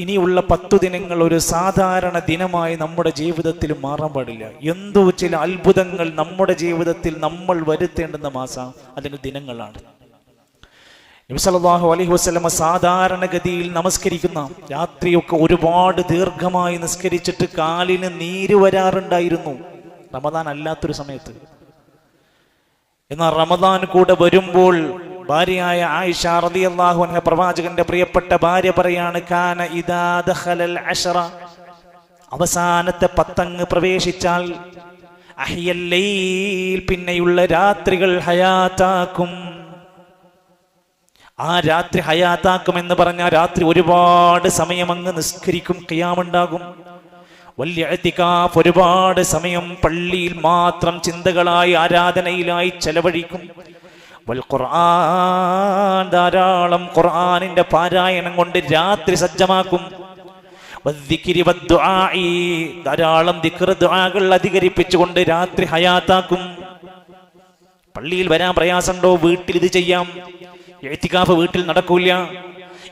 ഇനിയുള്ള 10 ദിനങ്ങൾ ഒരു സാധാരണ ദിനമായി നമ്മുടെ ജീവിതത്തിൽ മാറാൻ പാടില്ല. എന്തോ ചില അത്ഭുതങ്ങൾ നമ്മുടെ ജീവിതത്തിൽ നമ്മൾ വരുത്തേണ്ടുന്ന മാസം അല്ലെങ്കിൽ ദിനങ്ങളാണ്. നബി സല്ലല്ലാഹു അലൈഹി വസല്ലമ സാധാരണഗതിയിൽ നമസ്കരിക്കുന്ന രാത്രിയൊക്കെ ഒരുപാട് ദീർഘമായി നിസ്കരിച്ചിട്ട് കാലിന് നീര് വരാറുണ്ടായിരുന്നു, റമദാൻ അല്ലാത്തൊരു സമയത്ത്. എന്നാൽ റമദാൻ കൂടെ വരുമ്പോൾ ഭാര്യയായ ആയിഷ റളിയല്ലാഹു അൻഹ, പ്രവാചകന്റെ പ്രിയപ്പെട്ട ഭാര്യ പറയാണ്, കാന ഇദാ ദഖലൽ അശ്റ, അവസാനത്തെ 10 പ്രവേശിച്ചാൽ, അഹ്യൽ ലൈൽ, പിന്നെയുള്ള രാത്രികൾ ഹയാത്താക്കും. ആ രാത്രി ഹയാത്താക്കും എന്ന് പറഞ്ഞാൽ രാത്രി ഒരുപാട് സമയം അങ്ങ് നിസ്കരിക്കും, ഖിയാമുണ്ടാകും. വലിയ ഇഅ്തികാഫ്, ഒരുപാട് സമയം പള്ളിയിൽ മാത്രം ചിന്തകളായി ആരാധനയിലായി ചെലവഴിക്കും. വൽ ഖുർആൻ, ധാരാളം ഖുർആനിന്റെ പാരായണം കൊണ്ട് രാത്രി സജ്ജമാക്കും. വദ്ദിക്രി വദ്ദുആഇ, ധാരാളം ദിക്ർ ദുആകൾ അധികരിപ്പിച്ചുകൊണ്ട് രാത്രി ഹയാത്താക്കും. പള്ളിയിൽ വരാൻ പ്രയാസമുണ്ടോ? വീട്ടിൽ ഇത് ചെയ്യാം. ഇഅ്തികാഫ് വീട്ടിൽ നടക്കൂല,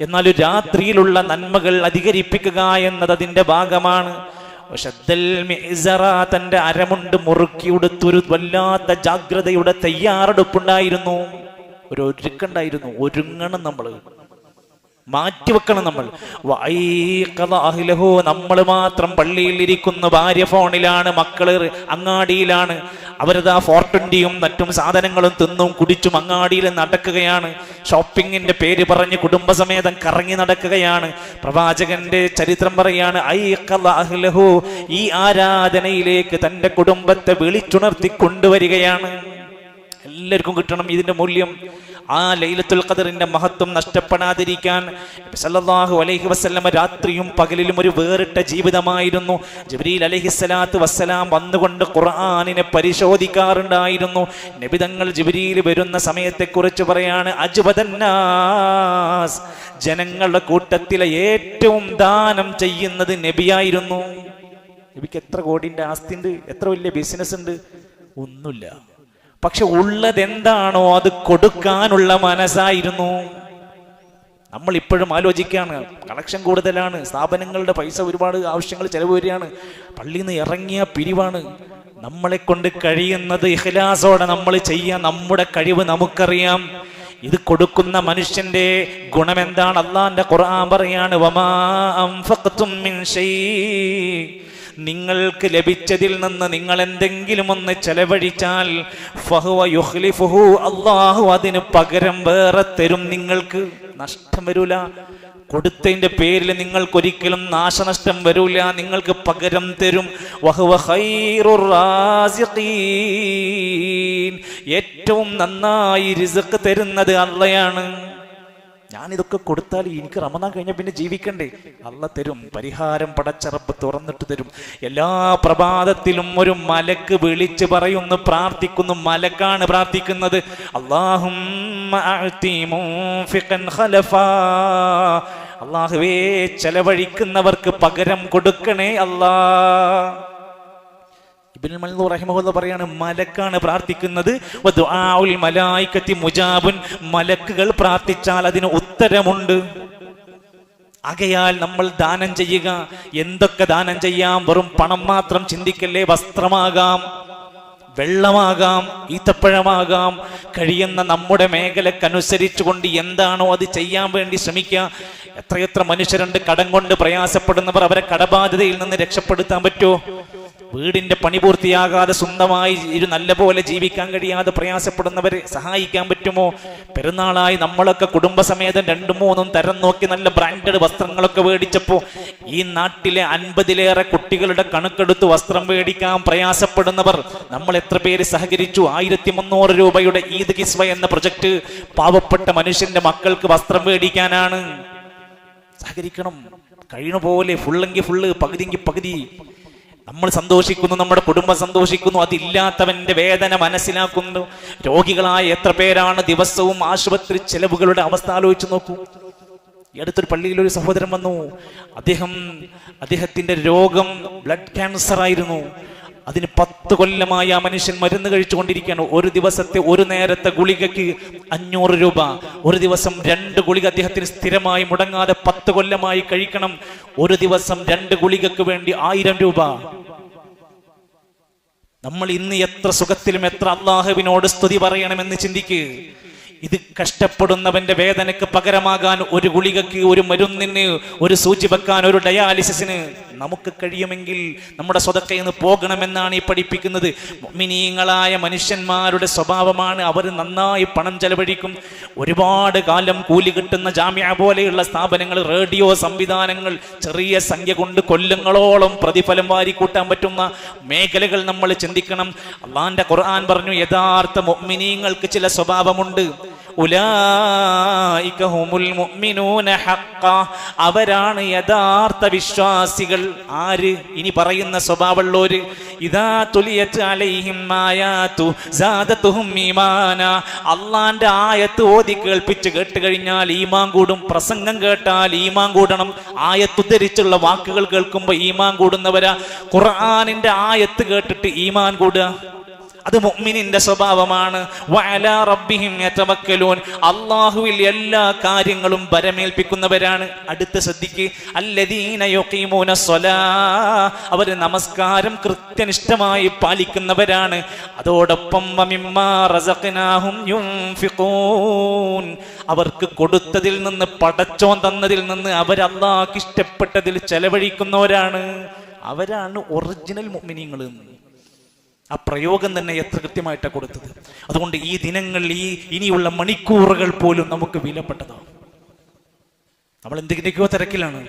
എന്നാൽ രാത്രിയിലുള്ള നന്മകൾ അധികരിപ്പിക്കുക എന്നത് അതിന്റെ ഭാഗമാണ്. തന്റെ അരമുണ്ട് മുറുക്കി ഉടുത്തൊരു വല്ലാത്ത ജാഗ്രതയുടെ തയ്യാറെടുപ്പുണ്ടായിരുന്നു, ഒരു ഒരുക്കുണ്ടായിരുന്നു. ഒരുങ്ങണം, നമ്മൾ മാറ്റിവെക്കണം. നമ്മൾ മാത്രം പള്ളിയിൽ ഇരിക്കുന്ന, ഭാര്യ ഫോണിലാണ്, മക്കള് അങ്ങാടിയിലാണ്, അവരതാ 420 മറ്റും സാധനങ്ങളും തിന്നും കുടിച്ചും അങ്ങാടിയിൽ നടക്കുകയാണ്. ഷോപ്പിങ്ങിന്റെ പേര് പറഞ്ഞ് കുടുംബസമേതം കറങ്ങി നടക്കുകയാണ്. പ്രവാചകന്റെ ചരിത്രം പറയാണ്, ഈ ആരാധനയിലേക്ക് തന്റെ കുടുംബത്തെ വിളിച്ചുണർത്തി കൊണ്ടുവരികയാണ്. എല്ലാവർക്കും കിട്ടണം ഇതിന്റെ മൂല്യം. ആ ലൈലത്തുൽ ഖദറിന്റെ മഹത്വം നഷ്ടപ്പെടാതിരിക്കാൻ സല്ലല്ലാഹു അലൈഹി വസല്ലമ രാത്രിയും പകലിലും ഒരു വേറിട്ട ജീവിതമായിരുന്നു. ജിബ്രീൽ അലൈഹിസ്സലാത്തു വസ്സലാം വന്നുകൊണ്ട് ഖുർആനിനെ പരിശോധിക്കാറുണ്ടായിരുന്നു. നബി തങ്ങൾ ജിബ്രീൽ വരുന്ന സമയത്തെക്കുറിച്ച് പറയാണ്, അജ്വദന്നാസ്, ജനങ്ങളുടെ കൂട്ടത്തിലെ ഏറ്റവും ദാനം ചെയ്യുന്നത് നബിയായിരുന്നു. നബിക്ക് എത്ര കോടിന്റെ ആസ്തി ഉണ്ട്, എത്ര വലിയ ബിസിനസ് ഉണ്ട്? ഒന്നുമില്ല. പക്ഷെ ഉള്ളത് എന്താണോ അത് കൊടുക്കാനുള്ള മനസ്സായിരുന്നു. നമ്മൾ ഇപ്പോഴും ആലോചിക്കുകയാണ്, കളക്ഷൻ കൂടുതലാണ്, സ്ഥാപനങ്ങളുടെ പൈസ ഒരുപാട് ആവശ്യങ്ങൾ ചെലവ് വരികയാണ്, പള്ളിയിൽ നിന്ന് ഇറങ്ങിയ പിരിവാണ്. നമ്മളെ കൊണ്ട് കഴിയുന്നത് ഇഖ്ലാസോടെ നമ്മൾ ചെയ്യാൻ, നമ്മുടെ കഴിവ് നമുക്കറിയാം. ഇത് കൊടുക്കുന്ന മനുഷ്യന്റെ ഗുണം എന്താണ്? അല്ലാഹുവിന്റെ ഖുർആൻ പറയാണ്, വമാ അൻഫഖ്തും മിൻ ഷൈ, നിങ്ങൾക്ക് ലഭിച്ചതിൽ നിന്ന് നിങ്ങൾ എന്തെങ്കിലും ഒന്ന് ചെലവഴിച്ചാൽ ഫഹുവ യുഖ്ലിഫുഹു, അല്ലാഹു അതിന് പകരം വേറെ തരും. നിങ്ങൾക്ക് നഷ്ടം വരൂല. കൊടുത്തതിന്റെ പേരിൽ നിങ്ങൾക്കൊരിക്കലും നാശനഷ്ടം വരൂല, നിങ്ങൾക്ക് പകരം തരും. വഹുവ ഖൈറുർ റാസിഖീൻ, ഏറ്റവും നന്നായി റിസ്ക് തരുന്നത് അല്ലാഹയാണ്. ഞാനിതൊക്കെ കൊടുത്താൽ എനിക്ക് റമദാൻ കഴിഞ്ഞ പിന്നെ ജീവിക്കണ്ടേ? അല്ലാഹ് തരും, പരിഹാരം പടച്ചറപ്പ് തുറന്നിട്ട് തരും. എല്ലാ പ്രഭാതത്തിലും ഒരു മലക്ക് വിളിച്ച് പറയുന്നു, പ്രാർത്ഥിക്കുന്നു. മലക്കാണ് പ്രാർത്ഥിക്കുന്നത്, അല്ലാഹുമ്മ അഅതി മുൻഫിഖൻ ഖലഫാ, അല്ലാഹുവേ ചെലവഴിക്കുന്നവർക്ക് പകരം കൊടുക്കണേ അല്ലാഹ്. ഇബ്നുൽ മൻദൂർ റഹിമഹുല്ലാഹ് പറയാണ്, മലക്കാണ് പ്രാർത്ഥിക്കുന്നത്. വദുആഉൽ മലായികത്തി മുജാബുൻ, മലക്കുകൾ പ്രാർത്ഥിച്ചാൽ അതിന് ഉത്തരമുണ്ട്. ആകയാൽ നമ്മൾ ദാനം ചെയ്യുക. എന്തൊക്കെ ദാനം ചെയ്യാം? വെറും പണം മാത്രം ചിന്തിക്കല്ലേ. വസ്ത്രമാകാം, വെള്ളമാകാം, ഈത്തപ്പഴമാകാം. കഴിയുന്ന നമ്മുടെ മേഖലക്കനുസരിച്ചുകൊണ്ട് എന്താണോ അത് ചെയ്യാൻ വേണ്ടി ശ്രമിക്കുക. എത്രയെത്ര മനുഷ്യരുണ്ട് കടം കൊണ്ട് പ്രയാസപ്പെടുന്നവർ. അവരെ കടബാധ്യതയിൽ നിന്ന് രക്ഷപ്പെടുത്താൻ പറ്റുമോ? വീടിന്റെ പണി പൂർത്തിയാകാതെ സ്വന്തമായി നല്ല പോലെ ജീവിക്കാൻ കഴിയാതെ പ്രയാസപ്പെടുന്നവരെ സഹായിക്കാൻ പറ്റുമോ? പെരുന്നാളായി നമ്മളൊക്കെ കുടുംബസമേതം 2-3 തരം നോക്കി നല്ല ബ്രാൻഡഡ് വസ്ത്രങ്ങളൊക്കെ മേടിച്ചപ്പോൾ ഈ നാട്ടിലെ 50-ലേറെ കുട്ടികളുടെ കണക്കെടുത്ത് വസ്ത്രം മേടിക്കാൻ പ്രയാസപ്പെടുന്നവർ നമ്മൾ എത്ര പേര് സഹകരിച്ചു? 1300 രൂപയുടെ ഈദ് കിസ്വ എന്ന പ്രൊജക്ട് പാവപ്പെട്ട മനുഷ്യന്റെ മക്കൾക്ക് വസ്ത്രം മേടിക്കാനാണ്. സഹകരിക്കണം. കഴിയുന്ന പോലെ ഫുള്ളെങ്കിൽ ഫുള്ള്, പകുതിയെങ്കിൽ പകുതി. നമ്മൾ സന്തോഷിക്കുന്നു, നമ്മുടെ കുടുംബം സന്തോഷിക്കുന്നു. അതില്ലാത്തവന്റെ വേദന മനസ്സിലാക്കുന്നു. രോഗികളായ എത്ര പേരാണ് ദിവസവും ആശുപത്രി ചെലവുകളുടെ അവസ്ഥ ആലോചിച്ച് നോക്കൂ. ഈ അടുത്തൊരു പള്ളിയിലൊരു സഹോദരൻ വന്നു. അദ്ദേഹത്തിന്റെ രോഗം ബ്ലഡ് ക്യാൻസർ ആയിരുന്നു. അതിന് 10 കൊല്ലമായി ആ മനുഷ്യൻ മരുന്ന് കഴിച്ചുകൊണ്ടിരിക്കുകയാണ്. ഒരു ദിവസത്തെ ഒരു നേരത്തെ ഗുളികയ്ക്ക് 500 രൂപ. ഒരു ദിവസം 2 ഗുളിക അദ്ദേഹത്തിന് സ്ഥിരമായി മുടങ്ങാതെ 10 കൊല്ലമായി കഴിക്കണം. ഒരു ദിവസം 2 ഗുളികക്ക് വേണ്ടി 1000 രൂപ. നമ്മൾ ഇന്ന് എത്ര സുഖത്തിലും എത്ര അള്ളാഹുവിനോട് സ്തുതി പറയണമെന്ന് ചിന്തിക്കുക. ഇത് കഷ്ടപ്പെടുന്നവന്റെ വേദനയ്ക്ക് പകരമാകാൻ ഒരു ഗുളികക്ക്, ഒരു മരുന്നിന്, ഒരു സൂചി വെക്കാൻ, ഒരു ഡയാലിസിസിന് നമുക്ക് കഴിയുമെങ്കിൽ നമ്മുടെ സ്വതക്കയിൽ നിന്ന് പോകണമെന്നാണ് ഈ പഠിപ്പിക്കുന്നത്. മുഅ്മിനീങ്ങളായ മനുഷ്യന്മാരുടെ സ്വഭാവമാണ് അവർ നന്നായി പണം ചെലവഴിക്കും. ഒരുപാട് കാലം കൂലി കിട്ടുന്ന ജാമിഅ പോലെയുള്ള സ്ഥാപനങ്ങൾ, റേഡിയോ സംവിധാനങ്ങൾ, ചെറിയ സംഖ്യ കൊണ്ട് കൊല്ലങ്ങളോളം പ്രതിഫലം വാരിക്കൂട്ടാൻ പറ്റുന്ന മേഖലകൾ നമ്മൾ ചിന്തിക്കണം. അല്ലാഹുവിന്റെ ഖുർആൻ പറഞ്ഞു, യഥാർത്ഥ മുഅ്മിനീങ്ങൾക്ക് ചില സ്വഭാവമുണ്ട്. ഉലൈക ഹുമുൽ മുഅ്മിനൂന ഹഖ്ഖ, അവരാണ് യഥാർത്ഥ വിശ്വാസികൾ. ആര്? ഇനി പറയുന്ന സ്വഭാവമുള്ളവര്. ഇദാ തുലിയത് അലൈഹിം ആയാതു സാദതുഹും ഈമാന, അല്ലാഹുവിന്റെ ആയത്ത് ഓതി കേൾപ്പിച്ച് കേട്ട് കഴിഞ്ഞാൽ ഈമാൻ കൂടും. പ്രസംഗം കേട്ടാൽ ഈമാൻ കൂടണം. ആയത്ത് ഉദ്ധരിച്ചുള്ള വാക്കുകൾ കേൾക്കുമ്പോൾ ഈമാൻ കൂടുന്നവരാ. ഖുർആനിന്റെ ആയത്ത് കേട്ടിട്ട് ഈമാൻ കൂടുക, അത് മുഅ്മിനിന്റെ സ്വഭാവമാണ്. വഅലാ റബ്ബിഹിം യതവക്കലൂൻ, അല്ലാഹുവിൽ എല്ലാ കാര്യങ്ങളും ബരമേൽപ്പിക്കുന്നവരാണ്. അടുത്ത ശ്രദ്ധിക്ക്, അല്ലദീന യുഖീമൂനസ്സലാ, അവർ നമസ്കാരം കൃത്യനിഷ്ഠമായി പാലിക്കുന്നവരാണ്. അതോടൊപ്പം വമിമ്മാ റസഖ്നാഹും യുൻഫിഖൂൻ, അവർക്ക് കൊടുത്തതിൽ നിന്ന്, പടച്ചോൻ തന്നതിൽ നിന്ന് അവർ അല്ലാഹുവിന് ഇഷ്ടപ്പെട്ടതിൽ ചെലവഴിക്കുന്നവരാണ്. അവരാണ് ഒറിജിനൽ മുഅ്മിനീങ്ങൾ. ആ പ്രയോഗം തന്നെ എത്ര കൃത്യമായിട്ടാണ് കൊടുത്തത്. അതുകൊണ്ട് ഈ ദിനങ്ങൾ, ഇനിയുള്ള മണിക്കൂറുകൾ പോലും നമുക്ക് വിലപ്പെട്ടതാണ്. നമ്മൾ എന്തിൻ്റെയൊക്കെയോ തിരക്കിലാണ്,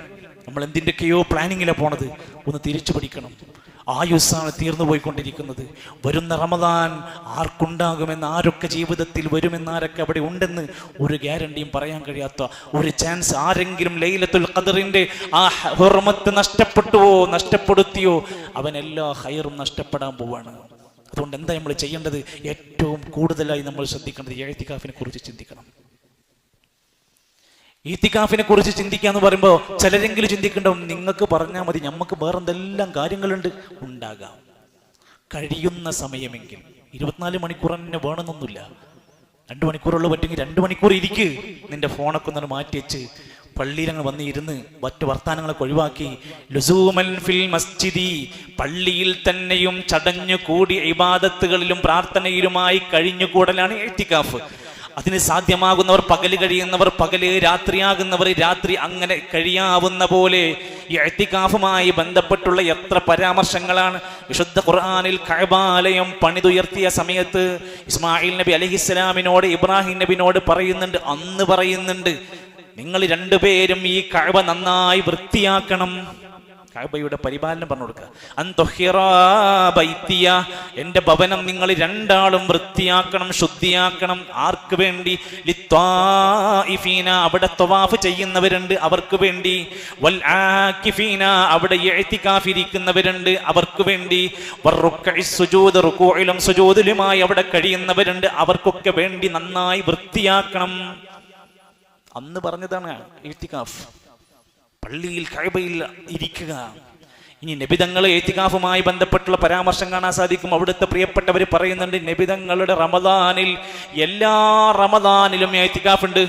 നമ്മൾ എന്തിൻ്റെയൊക്കെയോ പ്ലാനിങ്ങിലാണ് പോണത്. ഒന്ന് തിരിച്ചു പിടിക്കണം. ആയുസ്സാണ് തീർന്നു പോയിക്കൊണ്ടിരിക്കുന്നത്. വരുന്ന റമദാൻ ആർക്കുണ്ടാകുമെന്ന്, ആരൊക്കെ ജീവിതത്തിൽ വരുമെന്ന്, ആരൊക്കെ അവിടെ ഉണ്ടെന്ന് ഒരു ഗ്യാരണ്ടിയും പറയാൻ കഴിയാത്ത ഒരു ചാൻസ്. ആരെങ്കിലും ലൈലത്തുൽ ഖദറിന്റെ ആ ഹുർമത്ത് നഷ്ടപ്പെടുത്തിയോ അവൻ എല്ലാ ഖൈറും നഷ്ടപ്പെടാൻ പോവാണ്. അതുകൊണ്ട് എന്താ നമ്മൾ ചെയ്യേണ്ടത്? ഏറ്റവും കൂടുതലായി നമ്മൾ ശ്രദ്ധിക്കേണ്ടത് ഇഅ്തികാഫിനെ കുറിച്ച് ചിന്തിക്കണം. ഇഅ്തികാഫിനെ കുറിച്ച് ചിന്തിക്കുക എന്ന് പറയുമ്പോൾ ചിലരെങ്കിലും ചിന്തിക്കേണ്ടാവും, നിങ്ങൾക്ക് പറഞ്ഞാൽ മതി, നമുക്ക് വേറെ എന്തെല്ലാം കാര്യങ്ങളുണ്ട്. ഉണ്ടാകാം, കഴിയുന്ന സമയമെങ്കിൽ. 24 മണിക്കൂർ തന്നെ വേണമെന്നൊന്നുമില്ല. 2 മണിക്കൂറുള്ള പറ്റുമെങ്കിൽ 2 മണിക്കൂർ ഇരിക്ക്. നിന്റെ ഫോണൊക്കെ ഒന്ന് മാറ്റി വെച്ച് പള്ളിയിലങ്ങൾ വന്ന് ഇരുന്ന് മറ്റു വർത്താനങ്ങളൊക്കെ ഒഴിവാക്കി ലുസൂമൻ ഫിൽ മസ്ജിദി, പള്ളിയിൽ തന്നെയും ചടഞ്ഞു കൂടി ഇബാദത്തുകളിലും പ്രാർത്ഥനയിലുമായി കഴിഞ്ഞുകൂടലാണ് ഇഅ്തികാഫ്. അതിന് സാധ്യമാകുന്നവർ പകല് കഴിയുന്നവർ പകല്, രാത്രിയാകുന്നവർ രാത്രി, അങ്ങനെ കഴിയാവുന്ന പോലെ. ഇഅ്തികാഫുമായി ബന്ധപ്പെട്ടുള്ള എത്ര പരാമർശങ്ങളാണ്. വിശുദ്ധ ഖുർആനിൽ കഅബാലയം പണിതുയർത്തിയ സമയത്ത് ഇസ്മായിൽ നബി അലൈഹിസ്സലാമിനോട് ഇബ്രാഹിം നബിനോട് പറയുന്നുണ്ട്, അന്ന് പറയുന്നുണ്ട്, നിങ്ങൾ 2 പേരും ഈ കഅബ നന്നായി വൃത്തിയാക്കണം. കഅബയുടെ പരിപാലനം പറഞ്ഞു കൊടുക്കുക. അൻതുഹിറാ ബൈത്തിയ, എന്റെ ഭവനം നിങ്ങൾ 2 ആളും വൃത്തിയാക്കണം, ശുദ്ധിയാക്കണം. ആർക്ക് വേണ്ടി? ലിത്വാഇഫീന, അവിടെ തവാഫ് ചെയ്യുന്നവരുണ്ട്, അവർക്ക് വേണ്ടി. വൽ ആകിഫീന, അവിടെ ഇഅ്തികാഫ് ഇരിക്കുന്നവരുണ്ട്, അവർക്ക് വേണ്ടി. വറുക്കഇസ് സുജൂദ്, റുകൂഇലും സുജൂദിലുമായി അവിടെ കഴിയുന്നവരുണ്ട്, അവർക്കൊക്കെ വേണ്ടി നന്നായി വൃത്തിയാക്കണം. അന്ന് പറഞ്ഞതാണ് ഇഅ്തികാഫ്. പള്ളിയിൽ കഅബയിൽ ഇരിക്കുക. ഇനി നബിതങ്ങളെ ഇഅ്തികാഫുമായി ബന്ധപ്പെട്ടുള്ള പരാമർശം കാണാൻ സാധിക്കും. അവിടുത്തെ പ്രിയപ്പെട്ടവർ പറയുന്നുണ്ട്, നബിതങ്ങളുടെ റമദാനിൽ, എല്ലാ റമദാനിലും ഇഅ്തികാഫ് ഉണ്ട്.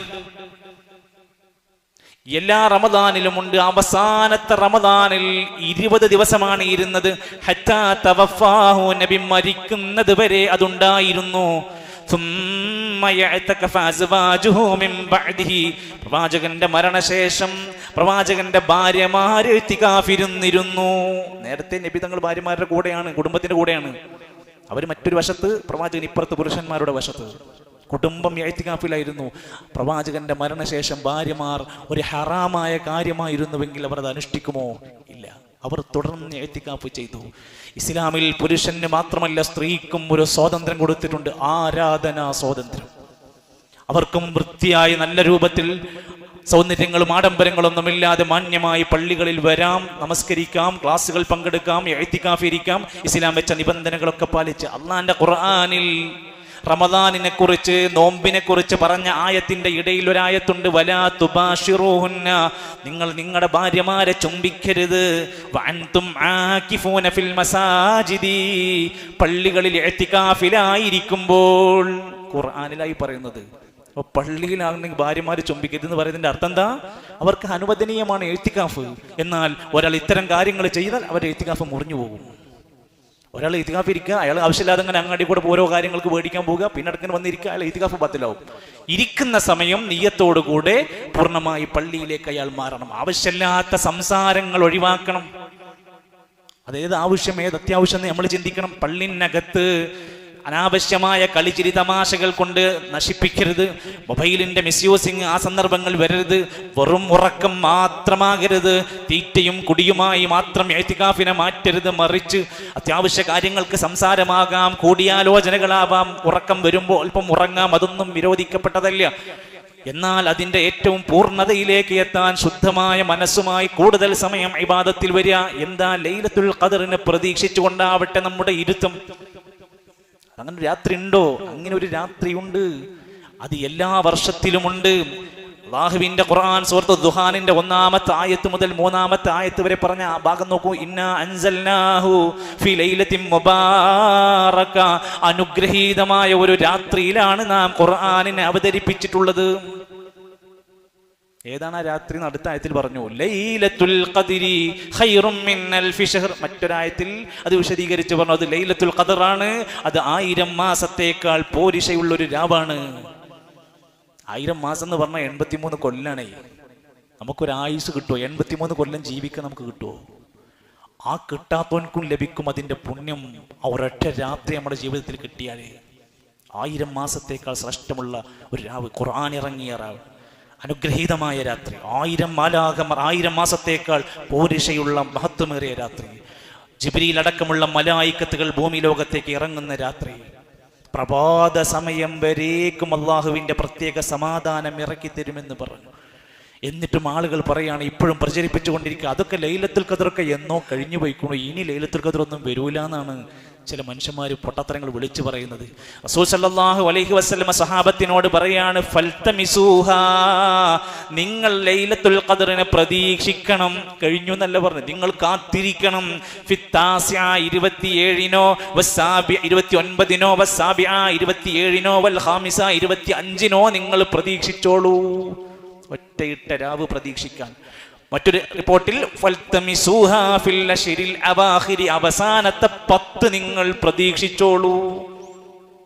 എല്ലാ റമദാനിലും ഉണ്ട്. അവസാനത്തെ റമദാനിൽ 20 ദിവസമാണ് ഇരുന്നത്. ഹത്താ തവഫാഹു, നബി മരിക്കുന്നത് വരെ അതുണ്ടായിരുന്നു. പ്രവാചകന്റെ മരണശേഷം പ്രവാചകന്റെ ഭാര്യമാര് ഇഅ്തികാഫിരുന്നിരുന്നു. നേരത്തെ നബി തങ്ങൾ ഭാര്യമാരുടെ കൂടെയാണ്, കുടുംബത്തിന്റെ കൂടെയാണ്. അവർ മറ്റൊരു വശത്ത്, പ്രവാചകൻ ഇപ്പുറത്ത് പുരുഷന്മാരുടെ വശത്ത്. കുടുംബം ഇഅ്തികാഫിലായിരുന്നു. പ്രവാചകന്റെ മരണശേഷം ഭാര്യമാർ ഒരു ഹറാമായ കാര്യമായിരുന്നുവെങ്കിൽ അവർ അത് അനുഷ്ഠിക്കുമോ? ഇല്ല, അവർ തുടർന്ന് ഇഅ്തികാഫ് ചെയ്തു. ഇസ്ലാമിൽ പുരുഷന് മാത്രമല്ല സ്ത്രീക്കും ഒരു സ്വാതന്ത്ര്യം കൊടുത്തിട്ടുണ്ട്, ആരാധനാ സ്വാതന്ത്ര്യം. അവർക്കും വൃത്തിയായി നല്ല രൂപത്തിൽ സൗന്ദര്യങ്ങളും ആഡംബരങ്ങളൊന്നുമില്ലാതെ മാന്യമായി പള്ളികളിൽ വരാം, നമസ്കരിക്കാം, ക്ലാസുകൾ പങ്കെടുക്കാം, ഇഅ്തികാഫ് ഇരിക്കാം. ഇസ്ലാം വെച്ച നിബന്ധനകളൊക്കെ പാലിച്ച്. അല്ലാഹുവിന്റെ ഖുർആനിൽ റമദാനിനെ കുറിച്ച്, നോമ്പിനെ കുറിച്ച് പറഞ്ഞ ആയത്തിന്റെ ഇടയിൽ ഒരായത്തുണ്ട്, വലാ തുബാഷിറൂഹുന്ന, നിങ്ങൾ നിങ്ങളുടെ ഭാര്യമാരെ ചുംബിക്കരുത്, വഅൻതും ആകിഫൂന ഫിൽ മസാജിദി, പള്ളികളിൽ ഇഅ്തികാഫിലായിരിക്കുമ്പോൾ. ഖുർആനിലായി പറയുന്നത്. അപ്പോൾ പള്ളിയിലാണെങ്കിൽ ഭാര്യമാര് ചുംബിക്കരുത് എന്ന് പറയുന്നതിന്റെ അർത്ഥം എന്താ? അവർക്ക് അനുവദനീയമാണ് ഇഅ്തികാഫ്. എന്നാൽ ഒരാൾ ഇത്തരം കാര്യങ്ങൾ ചെയ്താൽ അവരുടെ ഇഅ്തികാഫ് മുറിഞ്ഞു പോകും. ഒരാൾ ഇഅ്തികാഫ് ഇരിക്കുക, അയാൾ ആവശ്യമില്ലാതെ അങ്ങനെ അങ്ങാടി കൂടെ ഓരോ കാര്യങ്ങൾക്ക് മേടിക്കാൻ പോവുക, പിന്നെ അടുക്കൻ വന്നിരിക്കുക, അയാൾ ഇഅ്തികാഫ് ബാത്തിലാവും. ഇരിക്കുന്ന സമയം നിയ്യത്തോടുകൂടെ പൂർണ്ണമായി പള്ളിയിലേക്ക് അയാൾ മാറണം. ആവശ്യമില്ലാത്ത സംസാരങ്ങൾ ഒഴിവാക്കണം. അതേത് ആവശ്യം, ഏത് അത്യാവശ്യം നമ്മൾ ചിന്തിക്കണം. പള്ളിനകത്ത് അനാവശ്യമായ കളിച്ചിരി തമാശകൾ കൊണ്ട് നശിപ്പിക്കരുത്. മൊബൈലിന്റെ മിസ്യൂസിങ്, ആ സന്ദർഭങ്ങൾ വരരുത്. വെറും ഉറക്കം മാത്രമാകരുത്. തീറ്റയും കുടിയുമായി മാത്രം ഇഅ്തികാഫിനെ മാറ്റരുത്. മറിച്ച് അത്യാവശ്യ കാര്യങ്ങൾക്ക് സംസാരമാകാം, കൂടിയാലോചനകളാവാം. ഉറക്കം വരുമ്പോൾ അല്പം ഉറങ്ങാം, അതൊന്നും വിരോധിക്കപ്പെട്ടതല്ല. എന്നാൽ അതിന്റെ ഏറ്റവും പൂർണ്ണതയിലേക്ക് എത്താൻ ശുദ്ധമായ മനസ്സുമായി കൂടുതൽ സമയം ഇബാദത്തിൽ വരിക. എന്താ? ലൈലത്തുൽ ഖദറിനെ പ്രതീക്ഷിച്ചുകൊണ്ടാവട്ടെ നമ്മുടെ ഇരുത്തം. അങ്ങനെ രാത്രി ഉണ്ടോ? അങ്ങനെ ഒരു രാത്രിയുണ്ട്. അത് എല്ലാ വർഷത്തിലുമുണ്ട്. അല്ലാഹുവിന്റെ ഖുർആൻ സൂറത്ത് ദുഹാനിന്റെ 1-ാമത്തെ ആയത്ത് മുതൽ 3-ാമത്തെ ആയത്ത് വരെ പറഞ്ഞ ആ ഭാഗം നോക്കൂ. ഇന്നാ അൻസൽനാഹു ഫീ ലൈലത്തിൻ മുബാറക, അനുഗ്രഹീതമായ ഒരു രാത്രിയിലാണ് നാം ഖുർആനിനെ അവതരിപ്പിച്ചിട്ടുള്ളത്. ഏതാണ് ആ രാത്രി? അടുത്ത ആയത്തിൽ പറഞ്ഞു, ലൈലത്തുൽ ഖദ്രി ഖൈറും മിൻ അൽഫി ശഹർ. മറ്റൊരായത്തിൽ അത് വിശദീകരിച്ച് പറഞ്ഞു, അത് ലൈലത്തുൽ ഖദറാണ്, അത് 1000 മാസത്തേക്കാൾ പോരിശയുള്ള ഒരു രാവാണ്. 1000 മാസം എന്ന് പറഞ്ഞാൽ 83 കൊല്ലാണ്. നമുക്കൊരു ആയുസ് കിട്ടുമോ? 83 കൊല്ലം ജീവിക്കാൻ നമുക്ക് കിട്ടുമോ? ആ കിട്ടാത്തവൻക്കും ലഭിക്കും അതിന്റെ പുണ്യം. ഒരൊറ്റ രാത്രി നമ്മുടെ ജീവിതത്തിൽ കിട്ടിയാലേ 1000 മാസത്തേക്കാൾ ശ്രേഷ്ഠമുള്ള ഒരു രാവ്, ഖുർആൻ ഇറങ്ങിയ രാവ്, അനുഗ്രഹീതമായ രാത്രി, 1000 മാലാഖമാർ, 1000 മാസത്തേക്കാൾ പോരിശയുള്ള മഹത്വമേറിയ രാത്രി, ജിബ്രീൽ അടക്കമുള്ള മലായിക്കത്തുകൾ ഭൂമി ലോകത്തേക്ക് ഇറങ്ങുന്ന രാത്രി, പ്രഭാത സമയം വരേക്കും അള്ളാഹുവിന്റെ പ്രത്യേക സമാധാനം ഇറക്കി തരുമെന്ന് പറഞ്ഞു. എന്നിട്ടും ആളുകൾ പറയാണ്, ഇപ്പോഴും പ്രചരിപ്പിച്ചുകൊണ്ടിരിക്കുക, അതൊക്കെ ലൈലത്തുൽ ഖദറൊക്കെ എന്നോ കഴിഞ്ഞു പോയിക്കണു, ഇനി ലൈലത്തുൽ ഖദർ ഒന്നും വരൂല എന്നാണ് ചില മനുഷ്യന്മാർ പൊട്ടത്തരങ്ങൾ വിളിച്ചു പറയുന്നത്. റസൂൽ സല്ലല്ലാഹു അലൈഹി വസല്ലം സഹാബത്തിനോട് പറയാണ്, ഫൽതമിസൂഹാ, നിങ്ങൾ ലൈലത്തുൽ ഖദറിനെ പ്രതീക്ഷിക്കണം. കഴിഞ്ഞു എന്നല്ല പറഞ്ഞു, നിങ്ങൾ കാത്തിരിക്കണം. ഫിത്താസിഅ 27-നോ, വസ്സാബിഅ 29-നോ, വസ്സാബിഅ 27-നോ, വൽ ഖാമിസ 25-നോ നിങ്ങൾ പ്രതീക്ഷിച്ചോളൂ. ഒറ്റയിട്ട രാവ് പ്രതീക്ഷിക്കാൻ. മറ്റൊരു റിപ്പോർട്ടിൽ ഫൽതമിസൂഹാ ഫിൽ അശ്രിൽ അവാഖിരി, അവസാനത്തെ 10 നിങ്ങൾ പ്രതീക്ഷിച്ചോളൂ.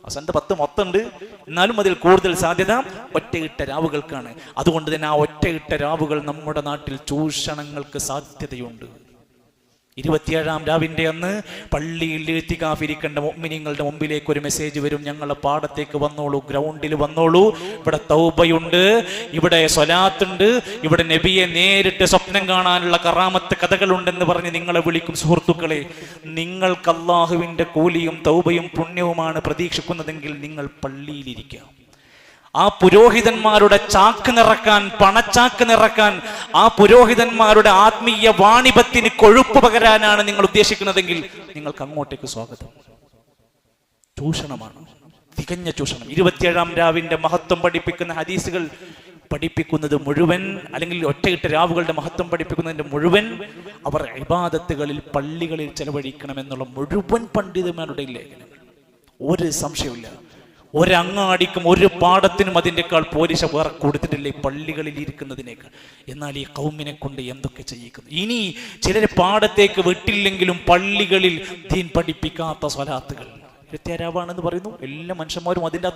അവസാനത്തെ 10 മൊത്തമുണ്ട്, എന്നാലും അതിൽ കൂടുതൽ സാധ്യത ഒറ്റയിട്ട രാവുകൾക്കാണ്. അതുകൊണ്ട് തന്നെ ആ ഒറ്റയിട്ട രാവുകൾ നമ്മുടെ നാട്ടിൽ ചൂഷണങ്ങൾക്ക് സാധ്യതയുണ്ട്. 27-ാം രാവിന്റെ അന്ന് പള്ളിയിൽ ഇഅ്തികാഫിരിക്കേണ്ട മുഅ്മിനീങ്ങളുടെ മുമ്പിലേക്ക് ഒരു മെസ്സേജ് വരും, ഞങ്ങളെ പാടത്തേക്ക് വന്നോളൂ, ഗ്രൗണ്ടിൽ വന്നോളൂ, ഇവിടെ തൗബയുണ്ട്, ഇവിടെ സ്വലാത്തുണ്ട്, ഇവിടെ നബിയെ നേരിട്ട് സ്വപ്നം കാണാനുള്ള കറാമത്ത് കഥകളുണ്ടെന്ന് പറഞ്ഞ് നിങ്ങളെ വിളിക്കും. സുഹൃത്തുക്കളെ, നിങ്ങൾക്ക് അല്ലാഹുവിന്റെ കൂലിയും തൗബയും പുണ്യവുമാണ് പ്രതീക്ഷിക്കുന്നതെങ്കിൽ നിങ്ങൾ പള്ളിയിലിരിക്കുക. ആ പുരോഹിതന്മാരുടെ ചാക്ക് നിറക്കാൻ, പണച്ചാക്ക് നിറക്കാൻ, ആ പുരോഹിതന്മാരുടെ ആത്മീയ വാണിഭത്തിന് കൊഴുപ്പ് പകരാനാണ് നിങ്ങൾ ഉദ്ദേശിക്കുന്നതെങ്കിൽ നിങ്ങൾക്ക് അങ്ങോട്ടേക്ക് സ്വാഗതം. ചൂഷണമാണ്, തികഞ്ഞ ചൂഷണം. 27-ാം രാവിന്റെ മഹത്വം പഠിപ്പിക്കുന്ന ഹദീസുകൾ പഠിപ്പിക്കുന്നത് മുഴുവൻ, അല്ലെങ്കിൽ ഒറ്റയിട്ട രാവുകളുടെ മഹത്വം പഠിപ്പിക്കുന്നതിന്റെ മുഴുവൻ അവർ ഇബാദത്തുകളിൽ, പള്ളികളിൽ ചെലവഴിക്കണമെന്നുള്ള മുഴുവൻ പണ്ഡിതന്മാരുടെ ലേഖനങ്ങൾ. ഒരു സംശയമില്ല. ഒരങ്ങാടിക്കും ഒരു പാടത്തിനും അതിൻ്റെക്കാൾ പോരിശ വേറെ കൊടുത്തിട്ടില്ല ഈ പള്ളികളിൽ ഇരിക്കുന്നതിനേക്കാൾ. എന്നാൽ ഈ കൗമിനെ കൊണ്ട് എന്തൊക്കെ ചെയ്യിക്കുന്നു. ഇനി ചിലരെ പാടത്തേക്ക് വിട്ടില്ലെങ്കിലും പള്ളികളിൽ ദീൻ പഠിപ്പിക്കാത്ത സ്വലാത്തുകൾ, രാവാണെന്ന് പറയുന്നു. എല്ലാ മനുഷ്യന്മാരും അതിൻ്റെ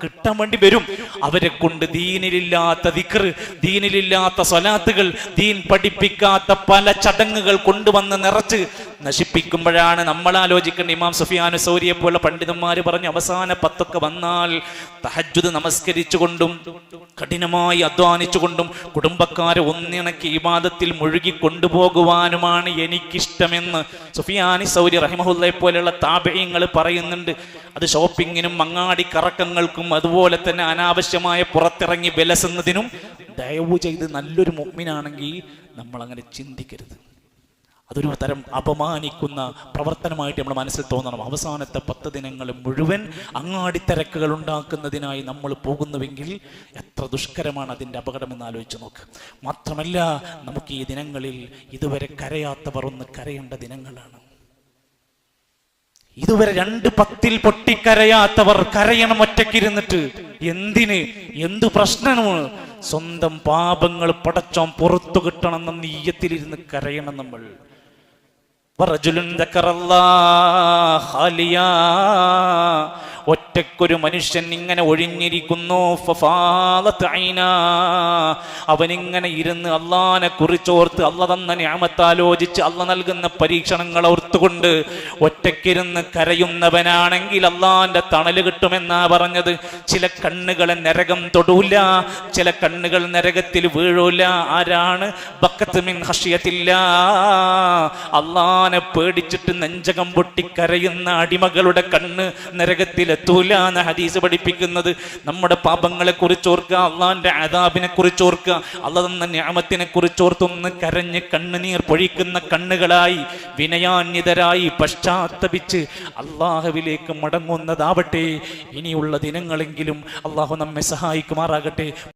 കിട്ടാൻ വേണ്ടി വരും. അവരെ കൊണ്ട് ദീനിലില്ലാത്ത ദിക്ർ, ദീനിലില്ലാത്ത സ്വലാത്തുകൾ, ദീൻ പഠിപ്പിക്കാത്ത പല ചടങ്ങുകൾ കൊണ്ടുവന്ന് നിറച്ച് നശിപ്പിക്കുമ്പോഴാണ് നമ്മൾ ആലോചിക്കേണ്ട. ഇമാം സുഫിയാൻ സൗരിയെ പോലെ പണ്ഡിതന്മാർ പറഞ്ഞു, അവസാന 10 വന്നാൽ തഹജ്ജുദ് നമസ്കരിച്ചുകൊണ്ടും കഠിനമായി അധ്വാനിച്ചുകൊണ്ടും കുടുംബക്കാരെ ഒന്നിണക്കി ഇബാദത്തിൽ മുഴുകി കൊണ്ടുപോകുവാനുമാണ് എനിക്കിഷ്ടമെന്ന് സുഫിയാനി സൗരി റഹിമഹുല്ലയെ പോലെയുള്ള താബഈങ്ങൾ പറയുന്നുണ്ട്. അത് ഷോപ്പിങ്ങിനും അങ്ങാടി കറക്കങ്ങൾക്കും അതുപോലെ തന്നെ അനാവശ്യമായ പുറത്തിറങ്ങി വിലസുന്നതിനും ദയവ് ചെയ്ത് നല്ലൊരു മുഅ്മിനാണെങ്കിൽ നമ്മൾ അങ്ങനെ ചിന്തിക്കരുത്. അതൊരു തരം അപമാനിക്കുന്ന പ്രവർത്തനമായിട്ട് നമ്മുടെ മനസ്സിൽ തോന്നണം. അവസാനത്തെ 10 ദിനങ്ങൾ മുഴുവൻ അങ്ങാടിത്തിരക്കുകൾ ഉണ്ടാക്കുന്നതിനായി നമ്മൾ പോകുന്നുവെങ്കിൽ എത്ര ദുഷ്കരമാണ് അതിൻ്റെ അപകടമെന്ന് ആലോചിച്ച് നോക്ക്. മാത്രമല്ല, നമുക്ക് ഈ ദിനങ്ങളിൽ ഇതുവരെ കരയാത്തവർ ഒന്ന് കരയേണ്ട ദിനങ്ങളാണ്. ഇതുവരെ 2 പത്തിൽ പൊട്ടിക്കരയാത്തവർ കരയണം ഒറ്റയ്ക്കിരുന്നിട്ട്. എന്തിന്? എന്തു പ്രശ്നമാണ്? സ്വന്തം പാപങ്ങൾ പടച്ചോൻ പുറത്തു കിട്ടണം എന്ന നീയത്തിലിരുന്ന് കരയണം നമ്മൾ. ഒറ്റക്കൊരു മനുഷ്യൻ ഇങ്ങനെ ഒഴിഞ്ഞിരിക്കുന്നു. അവനിങ്ങനെ ഇരുന്ന് അള്ളാനെ കുറിച്ചോർത്ത്, അള്ള തന്ന നിഅമത്താലോചിച്ച്, അള്ള നൽകുന്ന പരീക്ഷണങ്ങൾ ഓർത്തുകൊണ്ട് ഒറ്റക്കിരുന്ന് കരയുന്നവനാണെങ്കിൽ അള്ളാന്റെ തണല് കിട്ടുമെന്നാ പറഞ്ഞത്. ചില കണ്ണുകളെ നരകം തൊടൂല, ചില കണ്ണുകൾ നരകത്തിൽ വീഴൂല. ആരാണ്? ബക്കത്ത് മിൻ ഖശിയത്തില്ലാ, അള്ളാനെ പേടിച്ചിട്ട് നെഞ്ചകം പൊട്ടി കരയുന്ന അടിമകളുടെ കണ്ണ് നരകത്തിൽ എത്തൂല എന്ന ഹദീസ് പഠിപ്പിക്കുന്നത്. നമ്മുടെ പാപങ്ങളെ കുറിച്ചോർക്കുക, അള്ളാന്റെ അദാബിനെ കുറിച്ചോർക്കുക, അള്ളാഹ് തന്ന നിഅമത്തിനെ കുറിച്ചോർത്തൊന്ന് കരഞ്ഞ് കണ്ണുനീർ പൊഴിക്കുന്ന കണ്ണുകളായി വിനയാന്വിതരായി പശ്ചാത്തപിച്ച് അള്ളാഹുവിലേക്ക് മടങ്ങുന്നതാവട്ടെ. ഇനിയുള്ള ദിനങ്ങളെങ്കിലും അള്ളാഹു നമ്മെ സഹായിക്കുമാറാകട്ടെ.